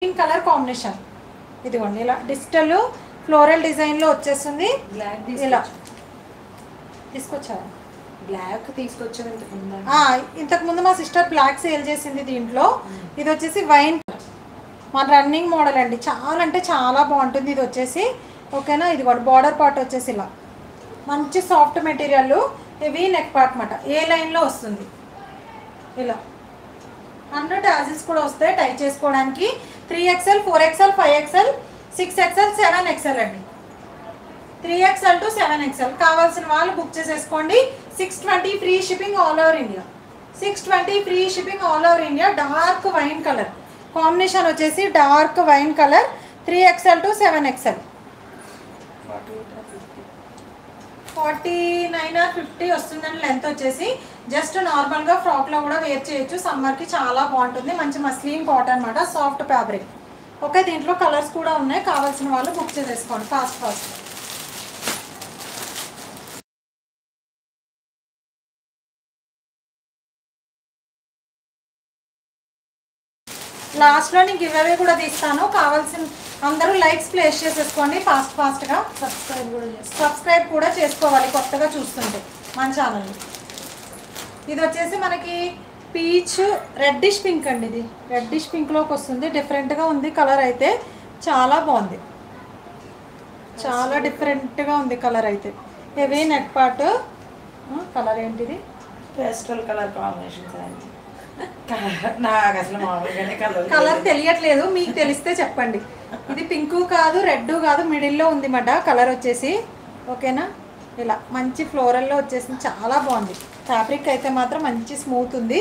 Green colour combination. ఇదిగోండి ఇలా digital floral డిజైన్లో వచ్చేస్తుంది. ఇలా తీసుకొచ్చారు. బ్లాక్ తీసుకొచ్చారు ఇంతకుముందు మా సిస్టర్ బ్లాక్ సేల్ చేసింది దీంట్లో. ఇది వచ్చేసి వైన్ మన రన్నింగ్ మోడల్ అండి. చాలా అంటే చాలా బాగుంటుంది ఇది వచ్చేసి. ఓకేనా, ఇది కూడా బార్డర్ పార్ట్ వచ్చేసి ఇలా మంచి soft material, heavy neck part అన్నమాట. ఏ లైన్లో వస్తుంది ఇలా అన్న టాజిల్స్ కూడా వస్తాయి టై చేసుకోవడానికి. 3XL 4XL 5XL 6XL 7XL అండి. 3XL to 7XL కావాల్సిన వాళ్ళు బుక్ చేసేసుకోండి. 620 free shipping all over India. 620 free shipping all over India. Dark wine colour combination వచ్చేసి dark wine colour. 3XL to 7XL 49 or 50 వస్తుందండి length వచ్చేసి. Just నార్మల్గా ఫ్రాక్లో కూడా wear చేయొచ్చు. సమ్మర్కి చాలా బాగుంటుంది. మంచి మస్లిన్ కాటన్ అనమాట, సాఫ్ట్ ఫ్యాబ్రిక్. ఓకే, దీంట్లో కలర్స్ కూడా ఉన్నాయి. కావాల్సిన వాళ్ళు బుక్ చేసేసుకోండి ఫాస్ట్. లాస్ట్లో నేను గివ్ అవే కూడా తీస్తాను. కావాల్సిన అందరూ లైక్స్ ప్లేస్ చేసేసుకోండి ఫాస్ట్గా. సబ్స్క్రైబ్ కూడా చేసుకోవాలి కొత్తగా చూస్తుంటే మన ఛానల్ని. ఇది వచ్చేసి మనకి పీచ్ రెడ్డిష్ పింక్ అండి. ఇది రెడ్డిష్ పింక్లోకి వస్తుంది. డిఫరెంట్గా ఉంది కలర్ అయితే, చాలా బాగుంది. చాలా డిఫరెంట్గా ఉంది కలర్ అయితే. Heavy neck part. కలర్ ఏంటిది? Pastel colour combination. నాకు అసలు మామూలుగానే కలర్ తెలియట్లేదు, మీకు తెలిస్తే చెప్పండి. ఇది పింక్ కాదు, రెడ్ కాదు, మిడిల్లో ఉంది మాట కలర్ వచ్చేసి. ఓకేనా, ఇలా మంచి ఫ్లోరల్లో వచ్చేసింది. చాలా బాగుంది. ఫ్యాబ్రిక్ అయితే మాత్రం మంచి స్మూత్ ఉంది.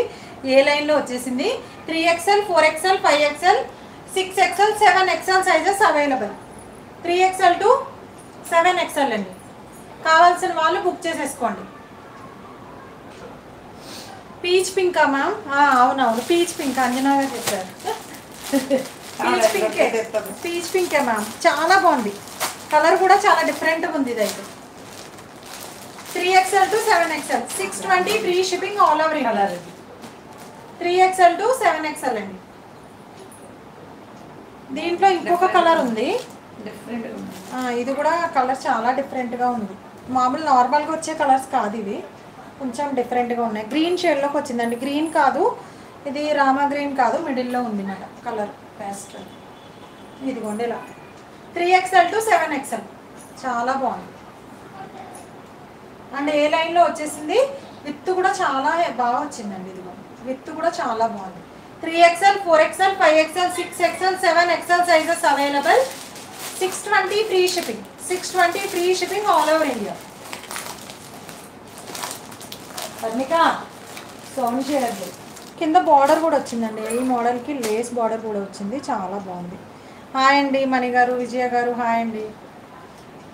ఏ లైన్లో వచ్చేసింది. 3XL 4XL 5XL 6XL 7XL sizes available. 3XL to 7XL అండి. కావాల్సిన వాళ్ళు బుక్ చేసేసుకోండి. పీచ్ పింకా మ్యామ్? అవునవును, పీచ్ పింక్. అంజనాగా చెప్పారు. పీచ్ పింకే మ్యామ్. చాలా బాగుంది కలర్ కూడా, చాలా డిఫరెంట్గా ఉంది ఇదైతే. 3XL to 7XL 620 free shipping all over colour. 3XL to 7XL అండి. దీంట్లో ఇంకొక కలర్ ఉంది. ఇది కూడా కలర్ చాలా డిఫరెంట్గా ఉంది. మామూలు నార్మల్గా వచ్చే కలర్స్ కాదు ఇవి, కొంచెం డిఫరెంట్గా ఉన్నాయి. గ్రీన్ షేడ్లోకి వచ్చిందండి. గ్రీన్ కాదు ఇది, రామా గ్రీన్ కాదు, మిడిల్లో ఉంది అన్నమాట కలర్ పేస్టల్. ఇదిగోండి ఇలా 3XL to 7XL చాలా బాగుంది. అండ్ ఏ లైన్లో వచ్చేసింది. విత్ కూడా చాలా బాగా వచ్చిందండి. ఇదిగోండి విత్ కూడా చాలా బాగుంది. 3XL 4XL 5XL 6XL 7XL sizes available. 620 free shipping. 620 free shipping all over India. Sound చేయలేదు. కింద బార్డర్ కూడా వచ్చిందండి. ఈ మోడల్కి లేస్ బార్డర్ కూడా వచ్చింది. చాలా బాగుంది. హాయ్ అండి మణి గారు, విజయ గారు, హాయ్ అండి.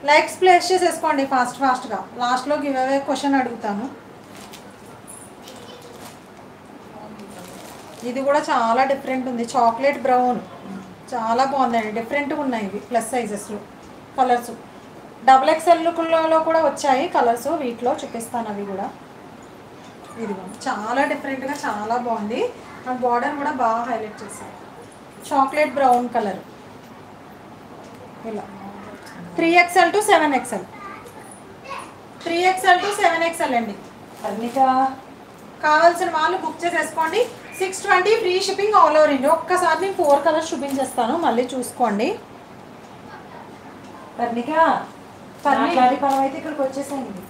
లైక్స్ ప్లేస్ చేసేసుకోండి ఫాస్ట్గా. లాస్ట్లో గివ్ అవే క్వశ్చన్ అడుగుతాను. ఇది కూడా చాలా డిఫరెంట్ ఉంది. చాక్లెట్ బ్రౌన్ చాలా బాగుందండి. డిఫరెంట్గా ఉన్నాయి ఇవి ప్లస్ సైజెస్లో కలర్స్. XXL కూడా వచ్చాయి కలర్స్. వీటిలో చూపిస్తాను అవి కూడా. ఇది చాలా డిఫరెంట్గా చాలా బాగుంది. ఆ బార్డర్ కూడా బాగా హైలైట్ చేశారు. చాక్లెట్ బ్రౌన్ కలర్ ఇలా. 3XL to 7XL 3XL to 7XL అండి. కావాల్సిన వాళ్ళు బుక్ చేసేసుకోండి. 620 free shipping all over India. ఒక్కసారి నేను 4 కలర్స్ చూపించేస్తాను, మళ్ళీ చూసుకోండి. పర్వాలేదు అయితే ఇక్కడికి వచ్చేసాయండి.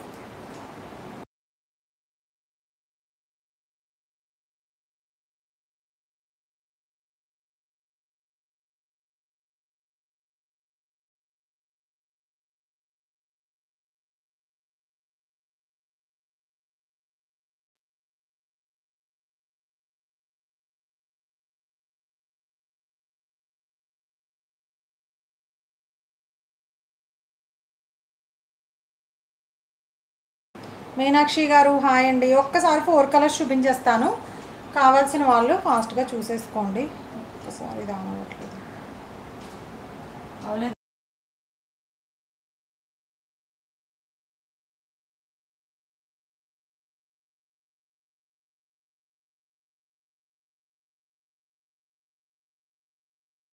మీనాక్షి గారు హాయ్ అండి. ఒక్కసారి 4 కలర్స్ చూపించేస్తాను. కావాల్సిన వాళ్ళు ఫాస్ట్గా చూసేసుకోండి. ఒక్కసారి ఇది అవ్వట్లేదు.